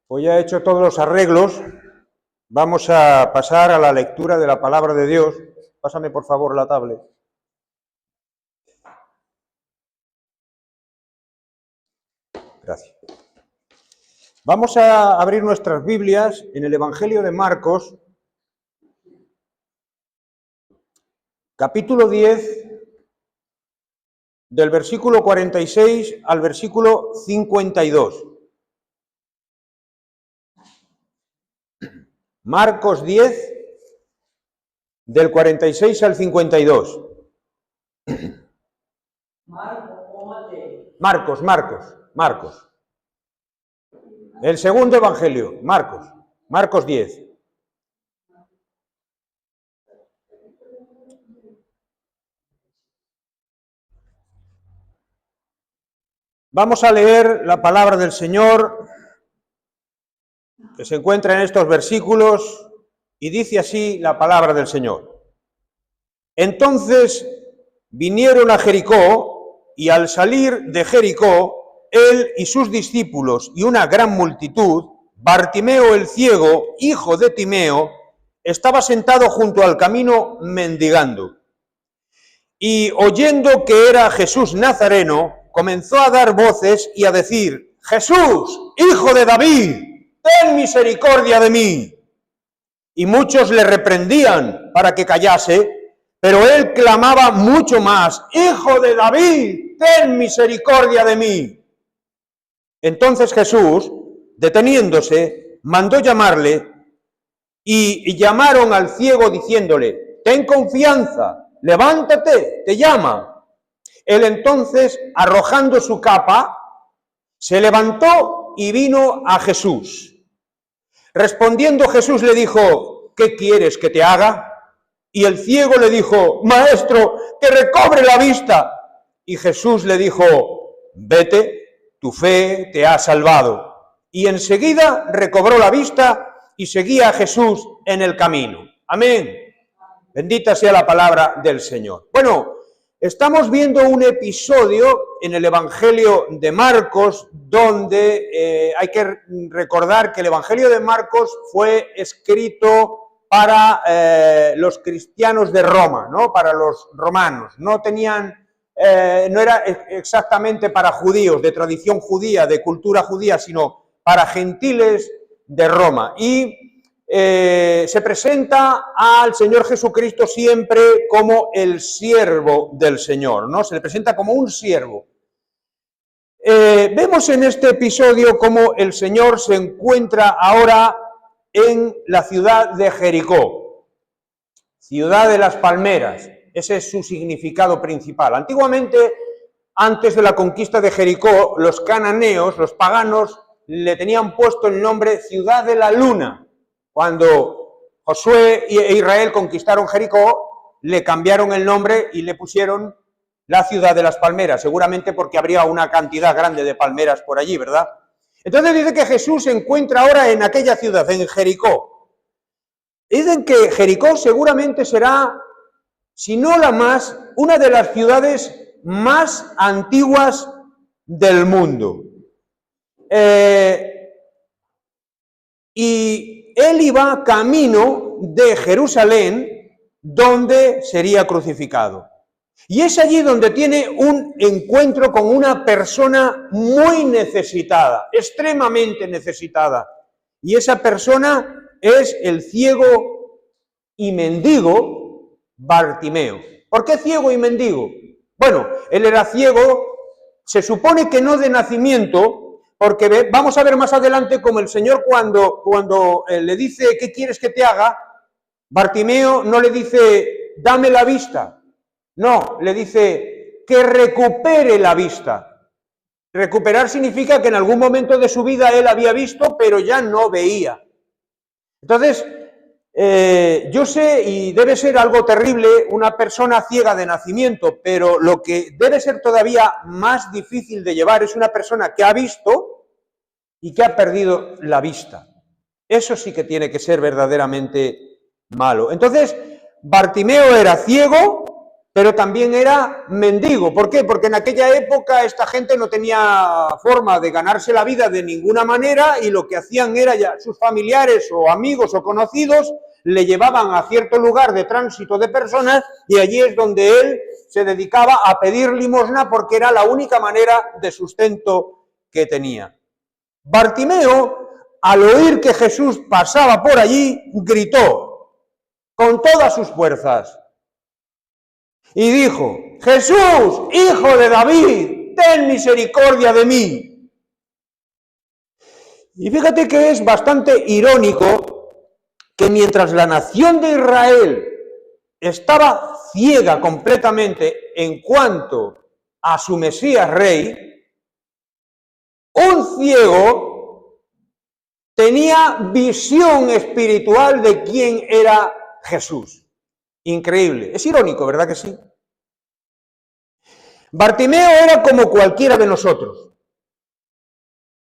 Pues ya he hecho todos los arreglos, vamos a pasar a la lectura de la palabra de Dios. Pásame por favor la tablet. Gracias. Vamos a abrir nuestras Biblias en el Evangelio de Marcos, capítulo 10, del versículo 46 al versículo 52. Marcos 10, del 46 al 52. Marcos. El segundo evangelio, Marcos 10. Vamos a leer la palabra del Señor que se encuentra en estos versículos y dice así la palabra del Señor. Entonces vinieron a Jericó y al salir de Jericó, él y sus discípulos y una gran multitud, Bartimeo el ciego, hijo de Timeo, estaba sentado junto al camino mendigando. Y oyendo que era Jesús Nazareno, comenzó a dar voces y a decir: Jesús, hijo de David, ten misericordia de mí. Y muchos le reprendían para que callase, pero él clamaba mucho más: Hijo de David, ten misericordia de mí. Entonces Jesús, deteniéndose, mandó llamarle, y llamaron al ciego diciéndole: Ten confianza, levántate, te llama. Él entonces, arrojando su capa, se levantó y vino a Jesús. Respondiendo Jesús le dijo: ¿Qué quieres que te haga? Y el ciego le dijo: Maestro, que recobre la vista. Y Jesús le dijo: Vete, tu fe te ha salvado. Y enseguida recobró la vista y seguía a Jesús en el camino. Amén. Bendita sea la palabra del Señor. Bueno, estamos viendo un episodio en el Evangelio de Marcos donde hay que recordar que el Evangelio de Marcos fue escrito para los cristianos de Roma, ¿no? Para los romanos. No era exactamente para judíos, de tradición judía, de cultura judía, sino para gentiles de Roma. Y se presenta al Señor Jesucristo siempre como el siervo del Señor, ¿no? Se le presenta como un siervo. Vemos en este episodio cómo el Señor se encuentra ahora en la ciudad de Jericó, ciudad de las palmeras. Ese es su significado principal. Antiguamente, antes de la conquista de Jericó, los cananeos, los paganos, le tenían puesto el nombre Ciudad de la Luna. Cuando Josué e Israel conquistaron Jericó, le cambiaron el nombre y le pusieron la Ciudad de las Palmeras, seguramente porque habría una cantidad grande de palmeras por allí, ¿verdad? Entonces dice que Jesús se encuentra ahora en aquella ciudad, en Jericó. Dicen que Jericó seguramente será, si no la más, una de las ciudades más antiguas del mundo. Y él iba camino de Jerusalén, donde sería crucificado. Y es allí donde tiene un encuentro con una persona muy necesitada, extremadamente necesitada. Y esa persona es el ciego y mendigo Bartimeo. ¿Por qué ciego y mendigo? Bueno, él era ciego, se supone que no de nacimiento, porque vamos a ver más adelante como el Señor cuando le dice: ¿qué quieres que te haga? Bartimeo no le dice: dame la vista. No, le dice: que recupere la vista. Recuperar significa que en algún momento de su vida él había visto, pero ya no veía. Entonces, yo sé, y debe ser algo terrible, una persona ciega de nacimiento, pero lo que debe ser todavía más difícil de llevar es una persona que ha visto y que ha perdido la vista. Eso sí que tiene que ser verdaderamente malo. Entonces, Bartimeo era ciego, pero también era mendigo. ¿Por qué? Porque en aquella época esta gente no tenía forma de ganarse la vida de ninguna manera y lo que hacían era ya sus familiares o amigos o conocidos le llevaban a cierto lugar de tránsito de personas y allí es donde él se dedicaba a pedir limosna porque era la única manera de sustento que tenía. Bartimeo, al oír que Jesús pasaba por allí, gritó con todas sus fuerzas y dijo: Jesús, hijo de David, ten misericordia de mí. Y fíjate que es bastante irónico que mientras la nación de Israel estaba ciega completamente en cuanto a su Mesías rey, un ciego tenía visión espiritual de quién era Jesús. Increíble. Es irónico, ¿verdad que sí? Bartimeo era como cualquiera de nosotros.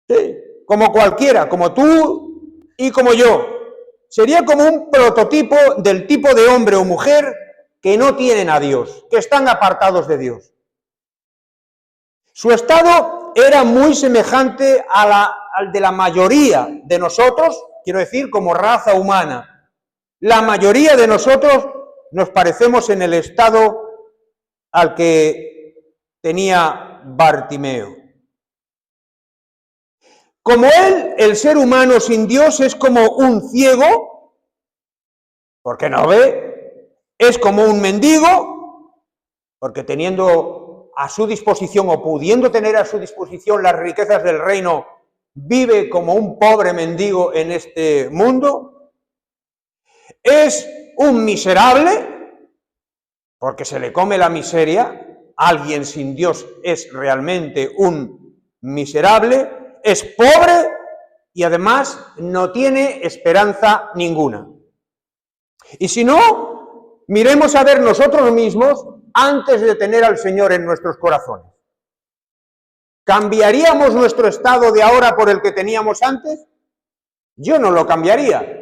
Sí, como cualquiera, como tú y como yo. Sería como un prototipo del tipo de hombre o mujer que no tienen a Dios, que están apartados de Dios. Su estado era muy semejante al de la mayoría de nosotros, quiero decir, como raza humana. La mayoría de nosotros nos parecemos en el estado al que tenía Bartimeo. Como él, el ser humano sin Dios es como un ciego, porque no ve, es como un mendigo, porque teniendo a su disposición o pudiendo tener a su disposición las riquezas del reino, vive como un pobre mendigo en este mundo, es un miserable, porque se le come la miseria. Alguien sin Dios es realmente un miserable, es pobre y además no tiene esperanza ninguna. Y si no, miremos a ver nosotros mismos antes de tener al Señor en nuestros corazones. ¿Cambiaríamos nuestro estado de ahora por el que teníamos antes? Yo no lo cambiaría.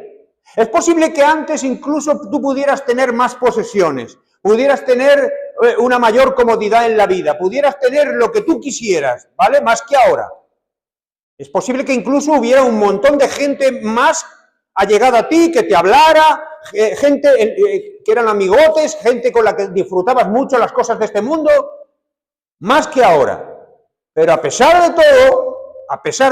Es posible que antes incluso tú pudieras tener más posesiones, pudieras tener una mayor comodidad en la vida, pudieras tener lo que tú quisieras, ¿vale? Más que ahora. Es posible que incluso hubiera un montón de gente más allegada a ti, que te hablara, gente que eran amigotes, gente con la que disfrutabas mucho las cosas de este mundo, más que ahora. Pero a pesar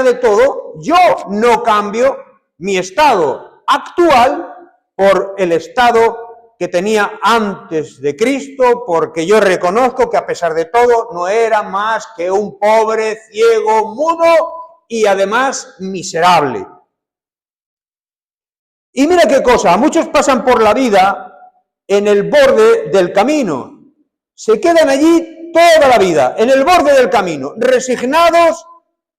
de todo, yo no cambio mi estado actual por el estado que tenía antes de Cristo, porque yo reconozco que a pesar de todo no era más que un pobre, ciego, mudo y además miserable. Y mira qué cosa, muchos pasan por la vida en el borde del camino, se quedan allí toda la vida, en el borde del camino, resignados,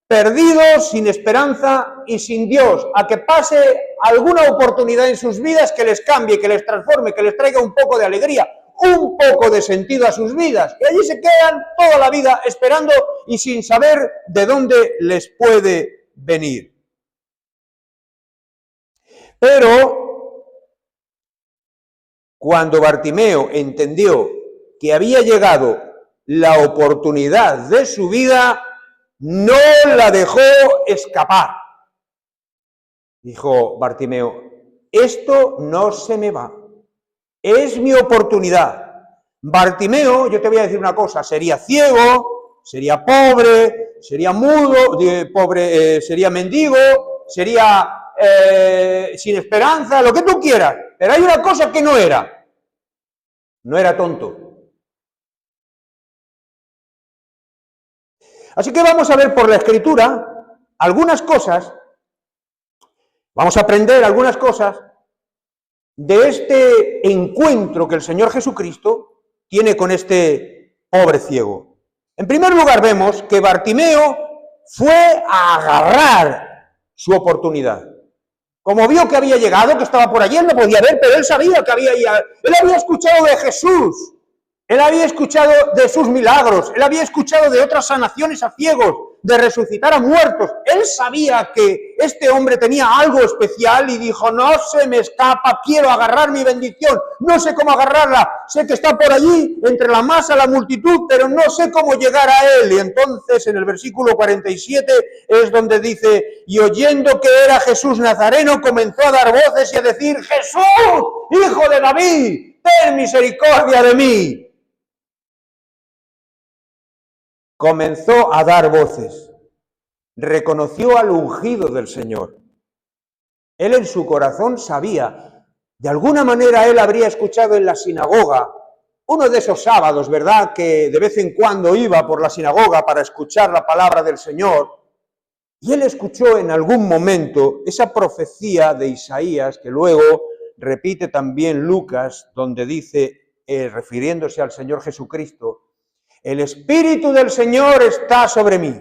perdidos, sin esperanza y sin Dios, a que pase alguna oportunidad en sus vidas que les cambie, que les transforme, que les traiga un poco de alegría, un poco de sentido a sus vidas. Y allí se quedan toda la vida esperando y sin saber de dónde les puede venir. Pero cuando Bartimeo entendió que había llegado la oportunidad de su vida, no la dejó escapar. Dijo Bartimeo: esto no se me va, es mi oportunidad. Bartimeo, yo te voy a decir una cosa, sería ciego, sería pobre, sería mudo, sería mendigo, sería sin esperanza, lo que tú quieras, pero hay una cosa que no era tonto. Así que vamos a ver por la Escritura algunas cosas, vamos a aprender algunas cosas de este encuentro que el Señor Jesucristo tiene con este pobre ciego. En primer lugar, vemos que Bartimeo fue a agarrar su oportunidad. Como vio que había llegado, que estaba por allí, él no podía ver, pero él sabía que él había escuchado de Jesús, él había escuchado de sus milagros, él había escuchado de otras sanaciones a ciegos, de resucitar a muertos. Él sabía que este hombre tenía algo especial y dijo, no se me escapa, quiero agarrar mi bendición, no sé cómo agarrarla, sé que está por allí, entre la masa, la multitud, pero no sé cómo llegar a él. Y entonces en el versículo 47 es donde dice, y oyendo que era Jesús Nazareno, comenzó a dar voces y a decir, Jesús, hijo de David, ten misericordia de mí. Comenzó a dar voces, reconoció al ungido del Señor. Él en su corazón sabía, de alguna manera él habría escuchado en la sinagoga, uno de esos sábados, ¿verdad?, que de vez en cuando iba por la sinagoga para escuchar la palabra del Señor, y él escuchó en algún momento esa profecía de Isaías, que luego repite también Lucas, donde dice, refiriéndose al Señor Jesucristo, el Espíritu del Señor está sobre mí,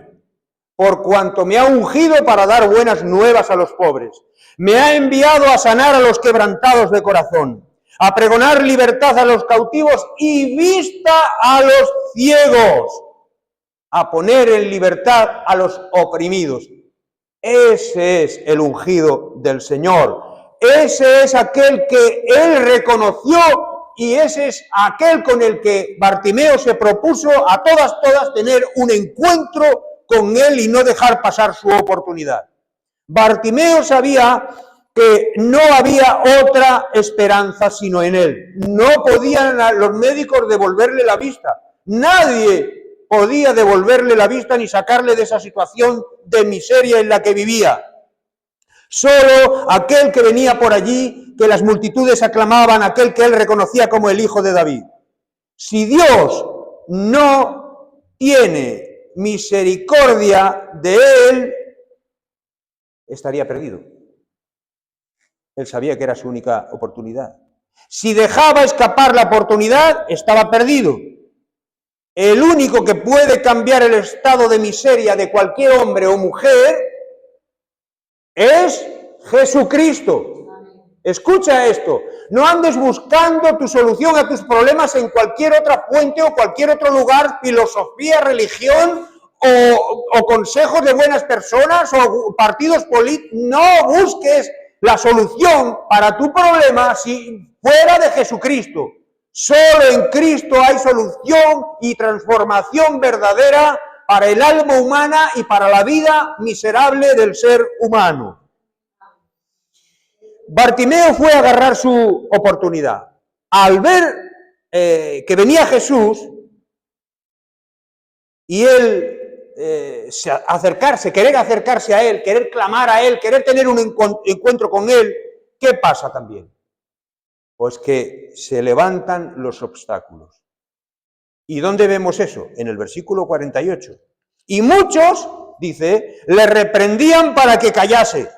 por cuanto me ha ungido para dar buenas nuevas a los pobres. Me ha enviado a sanar a los quebrantados de corazón, a pregonar libertad a los cautivos y vista a los ciegos, a poner en libertad a los oprimidos. Ese es el ungido del Señor. Ese es aquel que él reconoció. Y ese es aquel con el que Bartimeo se propuso a todas tener un encuentro con él y no dejar pasar su oportunidad. Bartimeo sabía que no había otra esperanza sino en él. No podían los médicos devolverle la vista. Nadie podía devolverle la vista ni sacarle de esa situación de miseria en la que vivía. Solo aquel que venía por allí, que las multitudes aclamaban, aquel que él reconocía como el Hijo de David. Si Dios no tiene misericordia de él, estaría perdido. Él sabía que era su única oportunidad. Si dejaba escapar la oportunidad, estaba perdido. El único que puede cambiar el estado de miseria de cualquier hombre o mujer es Jesucristo. Escucha esto, no andes buscando tu solución a tus problemas en cualquier otra fuente o cualquier otro lugar, filosofía, religión o consejos de buenas personas o partidos políticos. No busques la solución para tu problema si fuera de Jesucristo. Solo en Cristo hay solución y transformación verdadera para el alma humana y para la vida miserable del ser humano. Bartimeo fue a agarrar su oportunidad. Al ver que venía Jesús y él querer acercarse a él, querer clamar a él, querer tener un encuentro con él, ¿qué pasa también? Pues que se levantan los obstáculos. ¿Y dónde vemos eso? En el versículo 48. Y muchos, dice, le reprendían para que callase.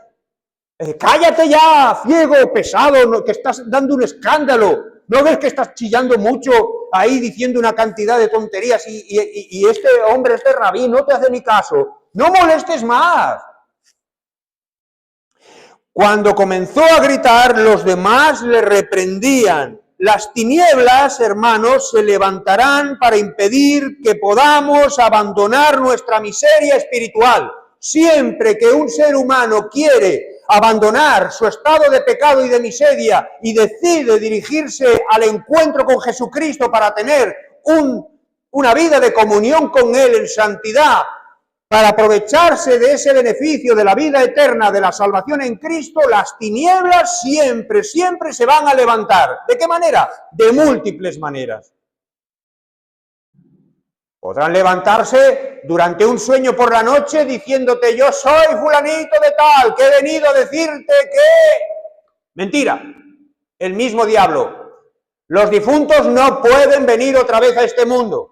Cállate ya, ciego, pesado, que estás dando un escándalo. ¿No ves que estás chillando mucho ahí diciendo una cantidad de tonterías y este hombre, este rabí, no te hace ni caso? No molestes más. Cuando comenzó a gritar, los demás le reprendían. Las tinieblas, hermanos, se levantarán para impedir que podamos abandonar nuestra miseria espiritual. Siempre que un ser humano quiere abandonar su estado de pecado y de miseria y decide dirigirse al encuentro con Jesucristo para tener una vida de comunión con Él en santidad, para aprovecharse de ese beneficio de la vida eterna, de la salvación en Cristo, las tinieblas siempre se van a levantar. ¿De qué manera? De múltiples maneras. Podrán levantarse durante un sueño por la noche diciéndote, yo soy fulanito de tal, que he venido a decirte que... Mentira, el mismo diablo. Los difuntos no pueden venir otra vez a este mundo.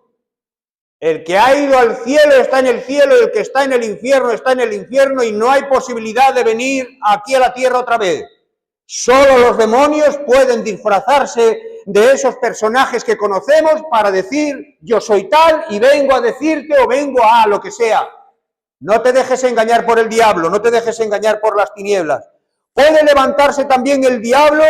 El que ha ido al cielo está en el cielo, el que está en el infierno está en el infierno y no hay posibilidad de venir aquí a la tierra otra vez. Solo los demonios pueden disfrazarse de esos personajes que conocemos para decir yo soy tal y vengo a decirte o vengo a lo que sea. No te dejes engañar por el diablo, no te dejes engañar por las tinieblas. Puede levantarse también el diablo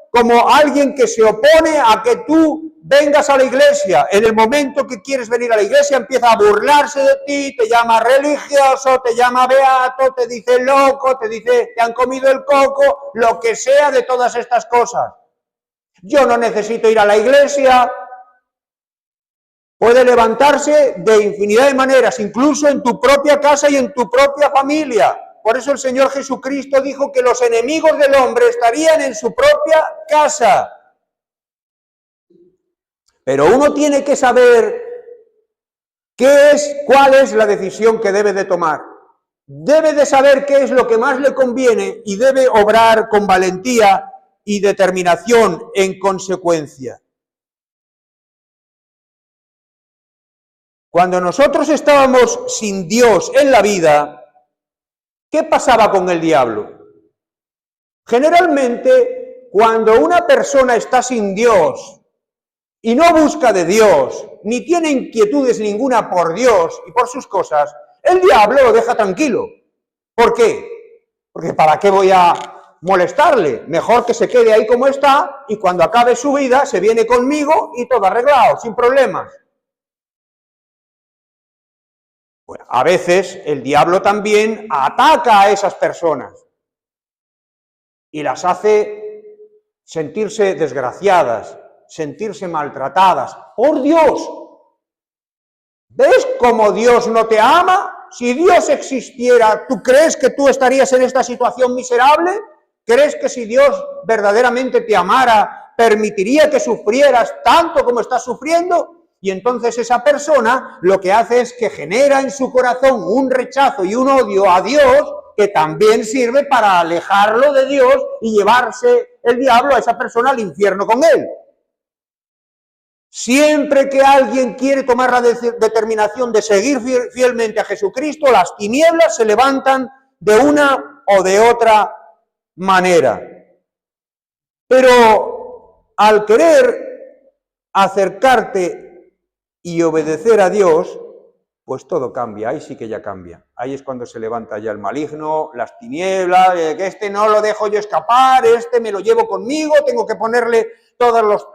como alguien que se opone a que tú vengas a la iglesia. En el momento que quieres venir a la iglesia empieza a burlarse de ti, te llama religioso, te llama beato, te dice loco, te dice te han comido el coco, lo que sea de todas estas cosas. Yo no necesito ir a la iglesia. Puede levantarse de infinidad de maneras, incluso en tu propia casa y en tu propia familia. Por eso el Señor Jesucristo dijo que los enemigos del hombre estarían en su propia casa. Pero uno tiene que saber cuál es la decisión que debe de tomar. Debe de saber qué es lo que más le conviene y debe obrar con valentía y determinación en consecuencia. Cuando nosotros estábamos sin Dios en la vida, ¿qué pasaba con el diablo? Generalmente, cuando una persona está sin Dios y no busca de Dios, ni tiene inquietudes ninguna por Dios y por sus cosas, el diablo lo deja tranquilo. ¿Por qué? Porque ¿para qué voy a molestarle? Mejor que se quede ahí como está y cuando acabe su vida se viene conmigo y todo arreglado, sin problemas. Bueno, a veces el diablo también ataca a esas personas y las hace sentirse desgraciadas, sentirse maltratadas. ¡Por Dios! ¿Ves cómo Dios no te ama? Si Dios existiera, ¿tú crees que tú estarías en esta situación miserable? ¿Crees que si Dios verdaderamente te amara, permitiría que sufrieras tanto como estás sufriendo? Y entonces esa persona lo que hace es que genera en su corazón un rechazo y un odio a Dios que también sirve para alejarlo de Dios y llevarse el diablo a esa persona al infierno con él. Siempre que alguien quiere tomar la determinación de seguir fielmente a Jesucristo, las tinieblas se levantan de una o de otra manera. Pero al querer acercarte y obedecer a Dios, pues todo cambia, ahí sí que ya cambia. Ahí es cuando se levanta ya el maligno, las tinieblas, que este no lo dejo yo escapar, este me lo llevo conmigo, tengo que ponerle todos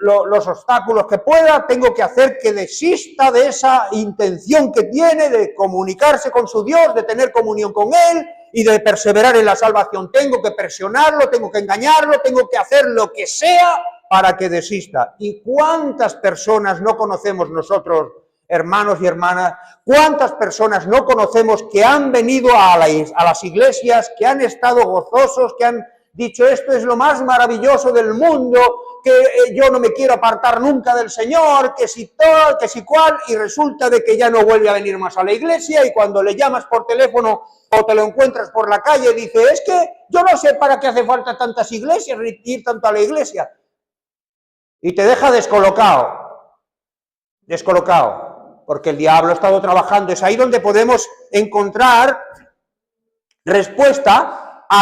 los obstáculos que pueda, tengo que hacer que desista de esa intención que tiene de comunicarse con su Dios, de tener comunión con Él y de perseverar en la salvación. Tengo que presionarlo, tengo que engañarlo, tengo que hacer lo que sea para que desista. ¿Y cuántas personas no conocemos nosotros, hermanos y hermanas? ¿Cuántas personas no conocemos que han venido a las iglesias, que han estado gozosos, que han dicho esto es lo más maravilloso del mundo, que yo no me quiero apartar nunca del Señor, que si tal, que si cual, y resulta de que ya no vuelve a venir más a la iglesia y cuando le llamas por teléfono o te lo encuentras por la calle dice, es que yo no sé para qué hace falta tantas iglesias, ni ir tanto a la iglesia. Y te deja descolocado, porque el diablo ha estado trabajando. Es ahí donde podemos encontrar respuesta a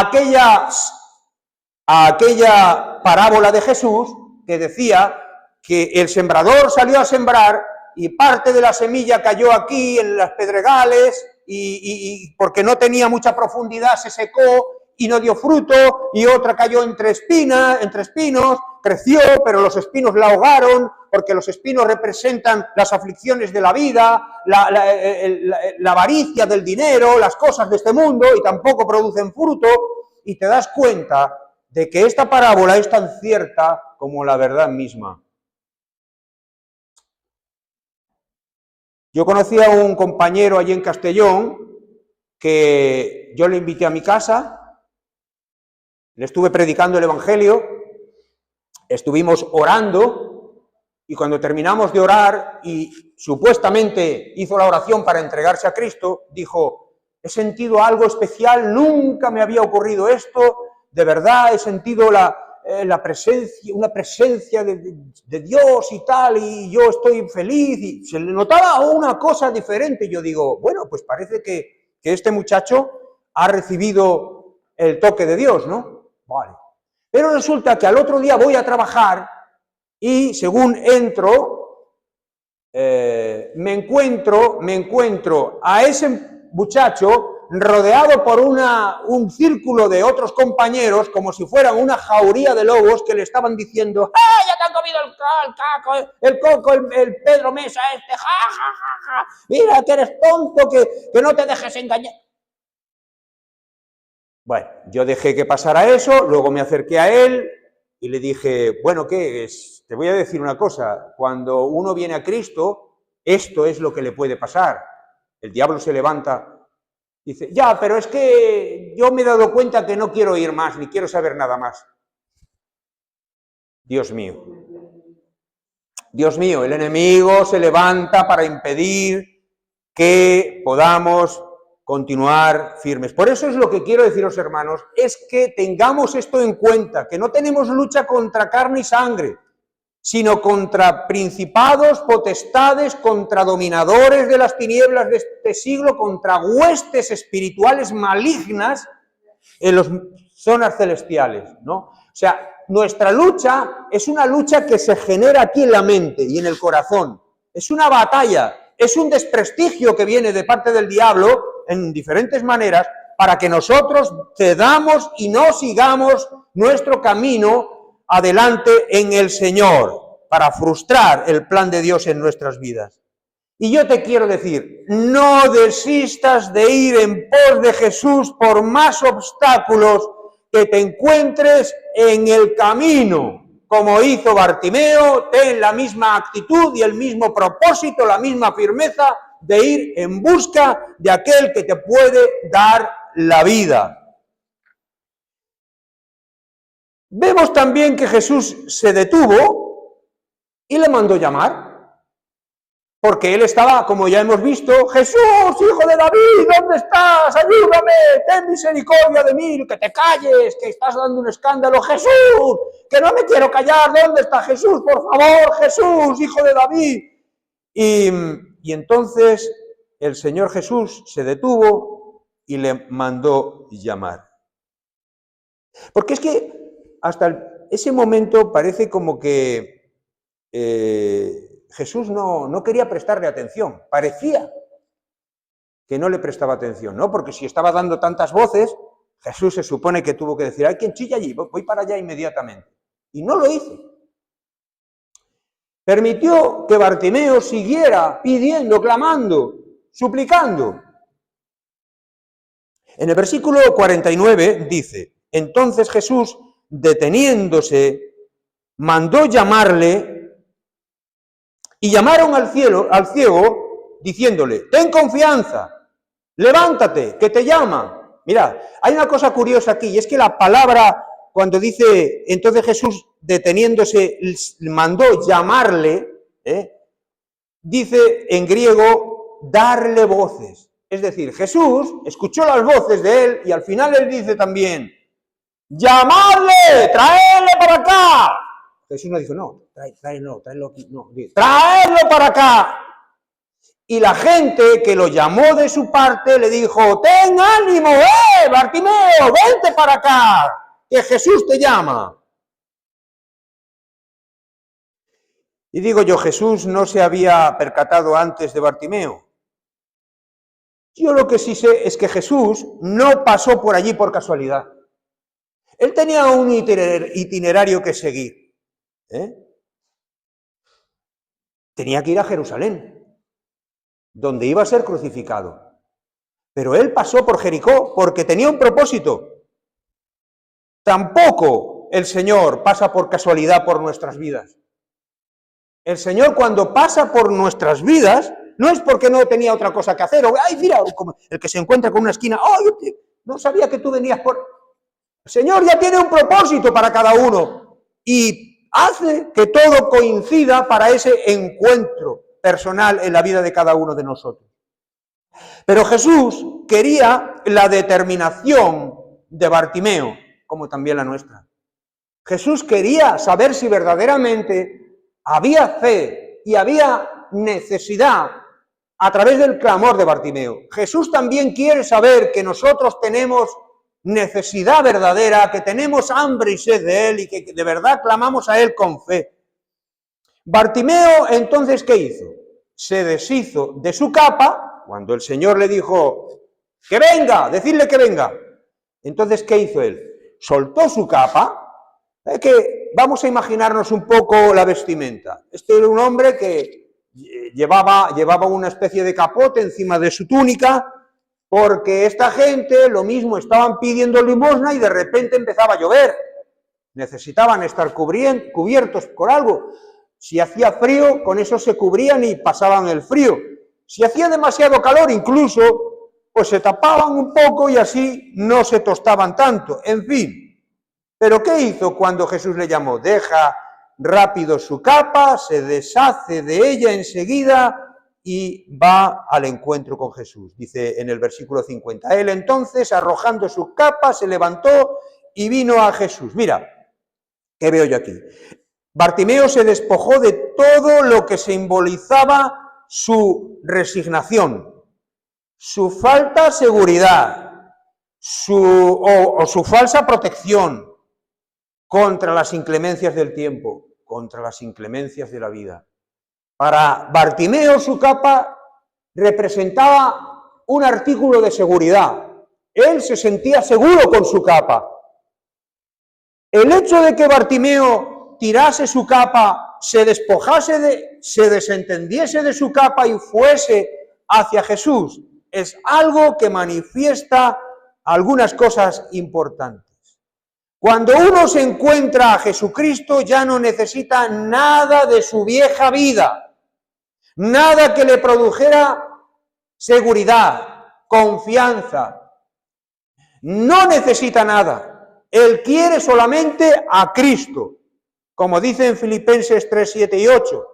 aquella parábola de Jesús que decía que el sembrador salió a sembrar y parte de la semilla cayó aquí en las pedregales y porque no tenía mucha profundidad se secó y no dio fruto, y otra cayó entre espinos, creció, pero los espinos la ahogaron, porque los espinos representan las aflicciones de la vida, la avaricia del dinero, las cosas de este mundo, y tampoco producen fruto, y te das cuenta de que esta parábola es tan cierta como la verdad misma. Yo conocí a un compañero allí en Castellón, que yo le invité a mi casa, le estuve predicando el Evangelio, estuvimos orando, y cuando terminamos de orar y supuestamente hizo la oración para entregarse a Cristo, dijo, he sentido algo especial, nunca me había ocurrido esto, de verdad he sentido una presencia de Dios y tal, y yo estoy feliz, y se le notaba una cosa diferente. Yo digo, bueno, pues parece que este muchacho ha recibido el toque de Dios, ¿no? Vale. Pero resulta que al otro día voy a trabajar y según entro, me encuentro a ese muchacho rodeado por un círculo de otros compañeros, como si fueran una jauría de lobos que le estaban diciendo: ¡ah, ya te han comido el coco, el Pedro Mesa este! ¡Ja, ja, ja, ja! ¡Mira que eres tonto, que no te dejes engañar! Bueno, yo dejé que pasara eso, luego me acerqué a él y le dije: bueno, ¿qué es? Te voy a decir una cosa, cuando uno viene a Cristo, esto es lo que le puede pasar. El diablo se levanta. Dice: ya, pero es que yo me he dado cuenta que no quiero ir más, ni quiero saber nada más. Dios mío, el enemigo se levanta para impedir que podamos continuar firmes. Por eso es lo que quiero deciros, hermanos, es que tengamos esto en cuenta, que no tenemos lucha contra carne y sangre, sino contra principados, potestades, contra dominadores de las tinieblas de este siglo, contra huestes espirituales malignas en las zonas celestiales, ¿no? O sea, nuestra lucha es una lucha que se genera aquí en la mente y en el corazón. Es una batalla, es un desprestigio que viene de parte del diablo en diferentes maneras para que nosotros cedamos y no sigamos nuestro camino adelante en el Señor, para frustrar el plan de Dios en nuestras vidas. Y yo te quiero decir, no desistas de ir en pos de Jesús por más obstáculos que te encuentres en el camino. Como hizo Bartimeo, ten la misma actitud y el mismo propósito, la misma firmeza de ir en busca de aquel que te puede dar la vida. Vemos también que Jesús se detuvo y le mandó llamar, porque él estaba, como ya hemos visto: Jesús, hijo de David, ¿dónde estás? Ayúdame, ten misericordia de mí, que te calles, que estás dando un escándalo. Jesús, que no me quiero callar, ¿dónde está Jesús? Por favor, Jesús, hijo de David. Y entonces el Señor Jesús se detuvo y le mandó llamar. Porque es que hasta ese momento parece como que Jesús no quería prestarle atención, parecía que no le prestaba atención, ¿no? Porque si estaba dando tantas voces, Jesús se supone que tuvo que decir: hay quien chilla allí, voy para allá inmediatamente. Y no lo hizo. Permitió que Bartimeo siguiera pidiendo, clamando, suplicando. En el versículo 49 dice: entonces Jesús, deteniéndose, mandó llamarle, y llamaron al ciego, diciéndole: ten confianza, levántate, que te llama. Mira, hay una cosa curiosa aquí, y es que la palabra, cuando dice, entonces Jesús, deteniéndose, mandó llamarle, dice en griego, darle voces. Es decir, Jesús escuchó las voces de él, y al final él dice también: llamadle, traedle para acá. Jesús no dijo: no, tráelo aquí, no, traedlo para acá. Y la gente que lo llamó de su parte le dijo: ten ánimo, Bartimeo, vente para acá, que Jesús te llama. Y digo yo, ¿Jesús no se había percatado antes de Bartimeo? Yo lo que sí sé es que Jesús no pasó por allí por casualidad. Él tenía un itinerario que seguir. Tenía que ir a Jerusalén, donde iba a ser crucificado. Pero él pasó por Jericó porque tenía un propósito. Tampoco el Señor pasa por casualidad por nuestras vidas. El Señor, cuando pasa por nuestras vidas, no es porque no tenía otra cosa que hacer, o ay, mira, como el que se encuentra con una esquina: oh, yo no sabía que tú venías por... El Señor ya tiene un propósito para cada uno y hace que todo coincida para ese encuentro personal en la vida de cada uno de nosotros. Pero Jesús quería la determinación de Bartimeo, como también la nuestra. Jesús quería saber si verdaderamente había fe y había necesidad a través del clamor de Bartimeo. Jesús también quiere saber que nosotros tenemos necesidad verdadera, que tenemos hambre y sed de Él y que de verdad clamamos a Él con fe. Bartimeo, entonces, ¿qué hizo? Se deshizo de su capa cuando el Señor le dijo: que venga, decidle que venga. Entonces, ¿qué hizo él? Soltó su capa. Que vamos a imaginarnos un poco la vestimenta. Este era un hombre que llevaba una especie de capote encima de su túnica, porque esta gente lo mismo estaban pidiendo limosna y de repente empezaba a llover. Necesitaban estar cubiertos por algo. Si hacía frío, con eso se cubrían y pasaban el frío. Si hacía demasiado calor, incluso, pues se tapaban un poco y así no se tostaban tanto. En fin. ¿Pero qué hizo cuando Jesús le llamó? Deja rápido su capa, se deshace de ella enseguida y va al encuentro con Jesús. Dice en el versículo 50. Él entonces, arrojando su capa, se levantó y vino a Jesús. Mira, ¿qué veo yo aquí? Bartimeo se despojó de todo lo que simbolizaba su resignación, su falta de seguridad, su falsa protección contra las inclemencias del tiempo, contra las inclemencias de la vida. Para Bartimeo su capa representaba un artículo de seguridad. Él se sentía seguro con su capa. El hecho de que Bartimeo tirase su capa, se desentendiese de su capa y fuese hacia Jesús, es algo que manifiesta algunas cosas importantes. Cuando uno se encuentra a Jesucristo, ya no necesita nada de su vieja vida, nada que le produjera seguridad, confianza. No necesita nada. Él quiere solamente a Cristo, como dice en Filipenses 3, 7 y 8.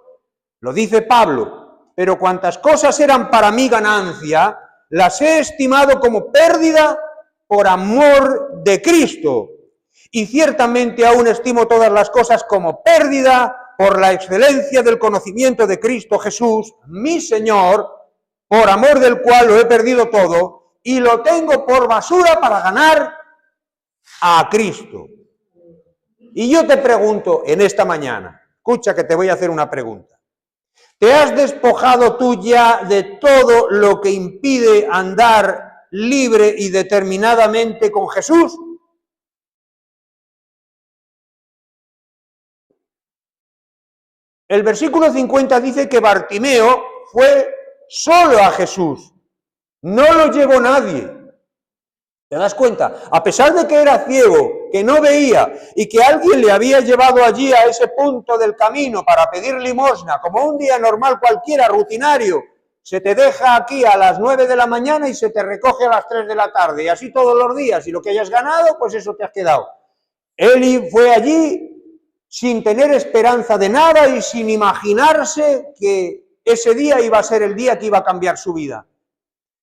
Lo dice Pablo, pero cuantas cosas eran para mí ganancia, las he estimado como pérdida por amor de Cristo. Y ciertamente aún estimo todas las cosas como pérdida por la excelencia del conocimiento de Cristo Jesús, mi Señor, por amor del cual lo he perdido todo y lo tengo por basura para ganar a Cristo. Y yo te pregunto en esta mañana, escucha que te voy a hacer una pregunta. ¿Te has despojado tú ya de todo lo que impide andar libre y determinadamente con Jesús? El versículo 50 dice que Bartimeo fue solo a Jesús, no lo llevó nadie. ¿Te das cuenta? A pesar de que era ciego, que no veía y que alguien le había llevado allí a ese punto del camino para pedir limosna, como un día normal cualquiera, rutinario, se te deja aquí a las 9 de la mañana y se te recoge a las 3 de la tarde, y así todos los días, y lo que hayas ganado, pues eso te has quedado. Él fue allí sin tener esperanza de nada y sin imaginarse que ese día iba a ser el día que iba a cambiar su vida.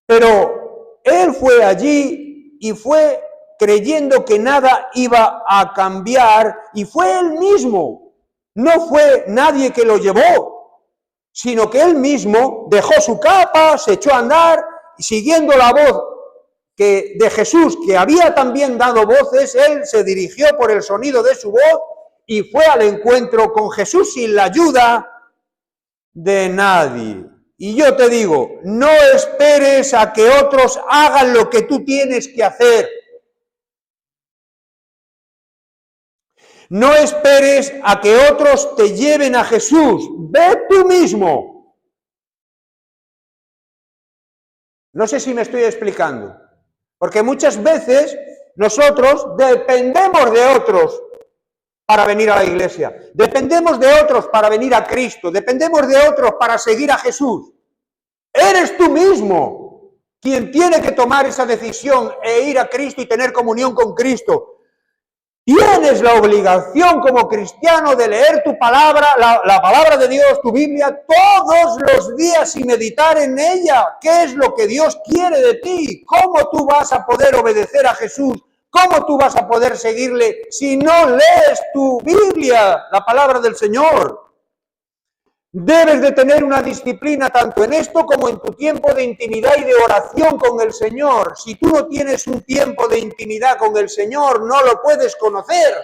Pero él fue allí y fue creyendo que nada iba a cambiar, y fue él mismo, no fue nadie que lo llevó, sino que él mismo dejó su capa, se echó a andar, y siguiendo la voz de Jesús, que había también dado voces, él se dirigió por el sonido de su voz y fue al encuentro con Jesús sin la ayuda de nadie. Y yo te digo, no esperes a que otros hagan lo que tú tienes que hacer. No esperes a que otros te lleven a Jesús. Ve tú mismo. No sé si me estoy explicando. Porque muchas veces nosotros dependemos de otros para venir a la iglesia. Dependemos de otros para venir a Cristo. Dependemos de otros para seguir a Jesús. Eres tú mismo quien tiene que tomar esa decisión e ir a Cristo y tener comunión con Cristo. Tienes la obligación como cristiano de leer tu palabra, la palabra de Dios, tu Biblia, todos los días y meditar en ella. ¿Qué es lo que Dios quiere de ti? ¿Cómo tú vas a poder obedecer a Jesús? ¿Cómo tú vas a poder seguirle si no lees tu Biblia, la palabra del Señor? Debes de tener una disciplina tanto en esto como en tu tiempo de intimidad y de oración con el Señor. Si tú no tienes un tiempo de intimidad con el Señor, no lo puedes conocer.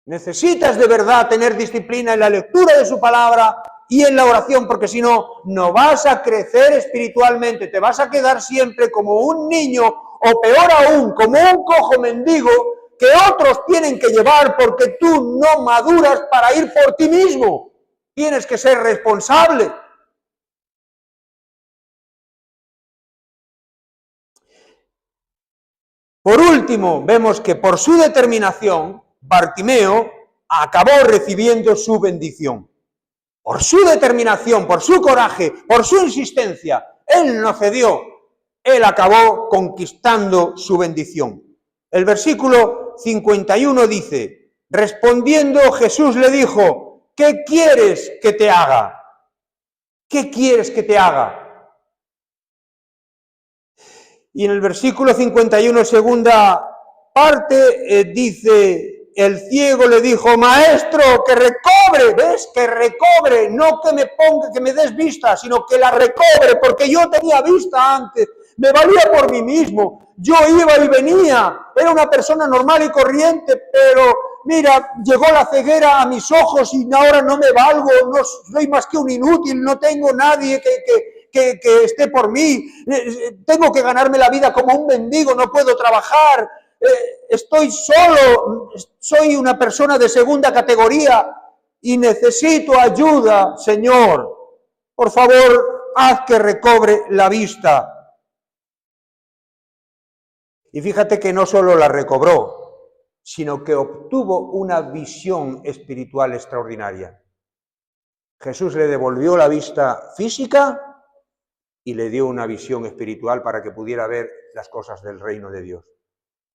Necesitas de verdad tener disciplina en la lectura de su palabra y en la oración, porque si no, no vas a crecer espiritualmente, te vas a quedar siempre como un niño, o peor aún, como un cojo mendigo que otros tienen que llevar porque tú no maduras para ir por ti mismo. Tienes que ser responsable. Por último, vemos que por su determinación, Bartimeo acabó recibiendo su bendición. Por su determinación, por su coraje, por su insistencia, él no cedió, él acabó conquistando su bendición. El versículo 51 dice, respondiendo Jesús le dijo, ¿qué quieres que te haga? ¿Qué quieres que te haga? Y en el versículo 51, segunda parte, dice, el ciego le dijo, maestro, que recobre, ¿ves? Que recobre, no que me ponga, que me des vista, sino que la recobre, porque yo tenía vista antes, me valía por mí mismo, yo iba y venía, era una persona normal y corriente, pero mira, llegó la ceguera a mis ojos y ahora no me valgo, no soy más que un inútil, no tengo nadie que esté por mí, tengo que ganarme la vida como un mendigo, no puedo trabajar, estoy solo, soy una persona de segunda categoría y necesito ayuda, Señor. Por favor, haz que recobre la vista. Y fíjate que no solo la recobró, sino que obtuvo una visión espiritual extraordinaria. Jesús le devolvió la vista física y le dio una visión espiritual para que pudiera ver las cosas del reino de Dios.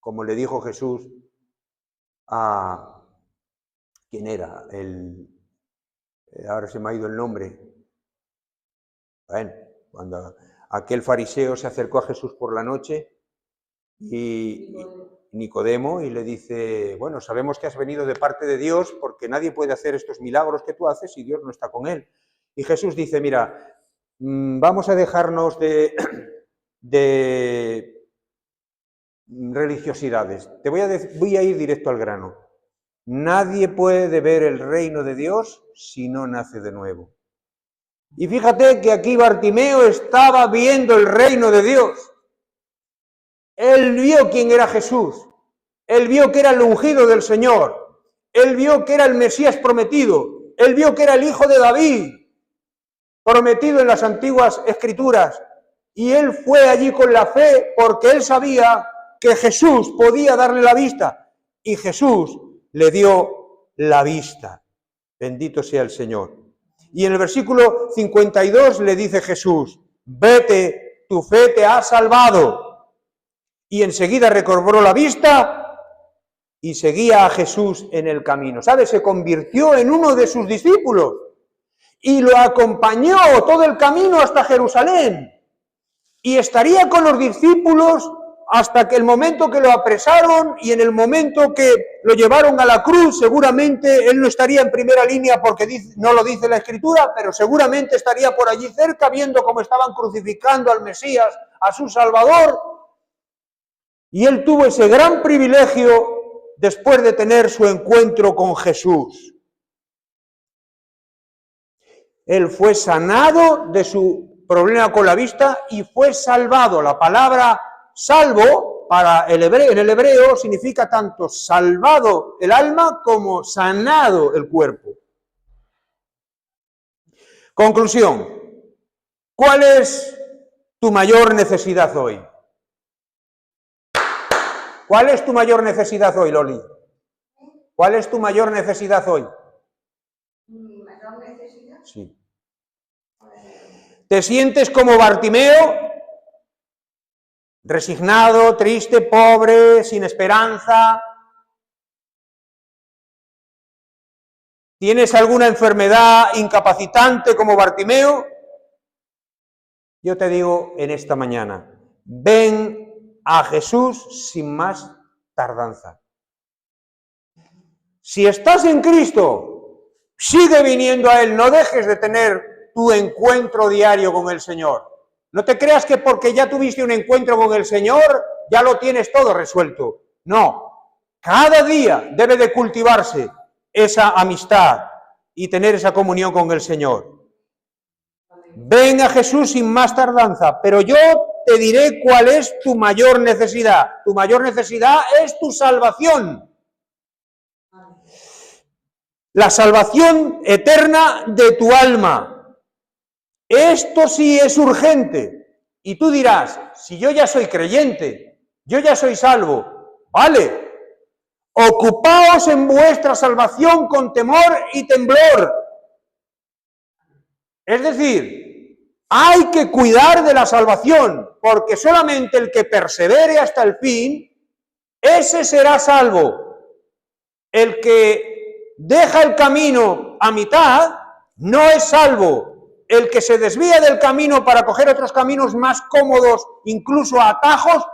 Como le dijo Jesús a... ¿Quién era? Ahora se me ha ido el nombre. Bueno, cuando aquel fariseo se acercó a Jesús por la noche y Nicodemo y le dice, bueno, sabemos que has venido de parte de Dios porque nadie puede hacer estos milagros que tú haces si Dios no está con él. Y Jesús dice, mira, vamos a dejarnos de religiosidades. Voy a ir directo al grano. Nadie puede ver el reino de Dios si no nace de nuevo. Y fíjate que aquí Bartimeo estaba viendo el reino de Dios. Él vio quién era Jesús. Él vio que era el ungido del Señor. Él vio que era el Mesías prometido. Él vio que era el hijo de David, prometido en las antiguas escrituras. Y él fue allí con la fe porque él sabía que Jesús podía darle la vista. Y Jesús le dio la vista. Bendito sea el Señor. Y en el versículo 52 le dice Jesús, vete, tu fe te ha salvado. Y enseguida recobró la vista y seguía a Jesús en el camino. ¿Sabes? Se convirtió en uno de sus discípulos y lo acompañó todo el camino hasta Jerusalén. Y estaría con los discípulos hasta que el momento que lo apresaron y en el momento que lo llevaron a la cruz, seguramente él no estaría en primera línea porque no lo dice la Escritura, pero seguramente estaría por allí cerca viendo cómo estaban crucificando al Mesías, a su Salvador. Y él tuvo ese gran privilegio después de tener su encuentro con Jesús. Él fue sanado de su problema con la vista y fue salvado. La palabra salvo en el hebreo significa tanto salvado el alma como sanado el cuerpo. Conclusión. ¿Cuál es tu mayor necesidad hoy? ¿Cuál es tu mayor necesidad hoy, Loli? ¿Cuál es tu mayor necesidad hoy? ¿Mi mayor necesidad? Sí. ¿Te sientes como Bartimeo? Resignado, triste, pobre, sin esperanza. ¿Tienes alguna enfermedad incapacitante como Bartimeo? Yo te digo en esta mañana, ven a Jesús sin más tardanza. Si estás en Cristo, sigue viniendo a Él, no dejes de tener tu encuentro diario con el Señor. No te creas que porque ya tuviste un encuentro con el Señor, ya lo tienes todo resuelto. No, cada día debe de cultivarse esa amistad y tener esa comunión con el Señor. Ven a Jesús sin más tardanza, pero yo te diré cuál es tu mayor necesidad. Tu mayor necesidad es tu salvación. La salvación eterna de tu alma. Esto sí es urgente. Y tú dirás, si yo ya soy creyente, yo ya soy salvo, vale, ocupaos en vuestra salvación con temor y temblor. Es decir, hay que cuidar de la salvación, porque solamente el que persevere hasta el fin, ese será salvo. El que deja el camino a mitad no es salvo. El que se desvía del camino para coger otros caminos más cómodos, incluso atajos,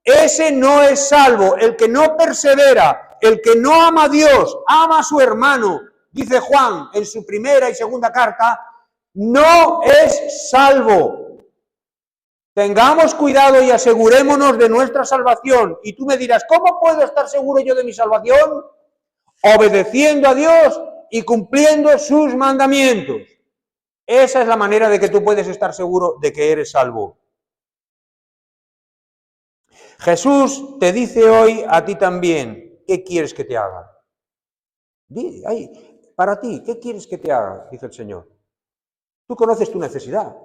ese no es salvo. El que no persevera, el que no ama a Dios, ama a su hermano, dice Juan en su primera y segunda carta, no es salvo. Tengamos cuidado y asegurémonos de nuestra salvación. Y tú me dirás, ¿cómo puedo estar seguro yo de mi salvación? Obedeciendo a Dios y cumpliendo sus mandamientos. Esa es la manera de que tú puedes estar seguro de que eres salvo. Jesús te dice hoy a ti también, ¿qué quieres que te haga? Di, ahí, para ti, ¿qué quieres que te haga? Dice el Señor. Tú conoces tu necesidad.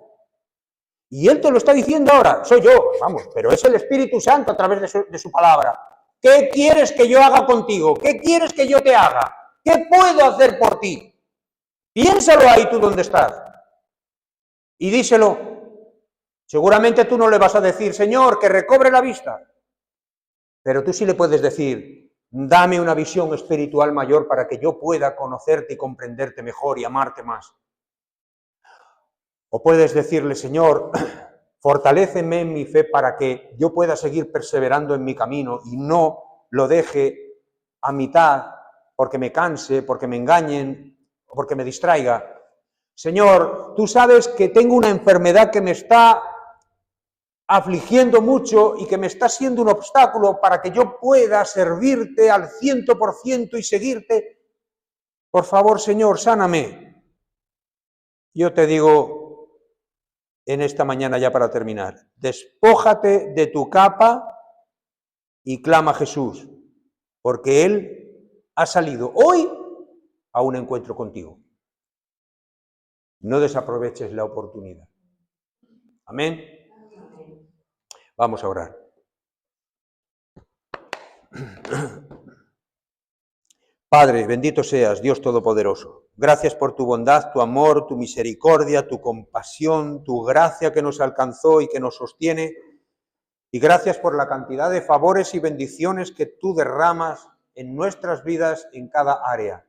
Y Él te lo está diciendo ahora, soy yo, vamos, pero es el Espíritu Santo a través de su palabra. ¿Qué quieres que yo haga contigo? ¿Qué quieres que yo te haga? ¿Qué puedo hacer por ti? Piénsalo ahí tú donde estás. Y díselo. Seguramente tú no le vas a decir, Señor, que recobre la vista. Pero tú sí le puedes decir, dame una visión espiritual mayor para que yo pueda conocerte y comprenderte mejor y amarte más. O puedes decirle, Señor, fortaléceme en mi fe para que yo pueda seguir perseverando en mi camino y no lo deje a mitad porque me canse, porque me engañen, porque me distraiga. Señor, tú sabes que tengo una enfermedad que me está afligiendo mucho y que me está siendo un obstáculo para que yo pueda servirte al 100% y seguirte. Por favor, Señor, sáname. Yo te digo en esta mañana ya para terminar, despójate de tu capa y clama a Jesús, porque Él ha salido hoy a un encuentro contigo. No desaproveches la oportunidad. Amén. Vamos a orar. Padre, bendito seas, Dios Todopoderoso. Gracias por tu bondad, tu amor, tu misericordia, tu compasión, tu gracia que nos alcanzó y que nos sostiene. Y gracias por la cantidad de favores y bendiciones que tú derramas en nuestras vidas en cada área.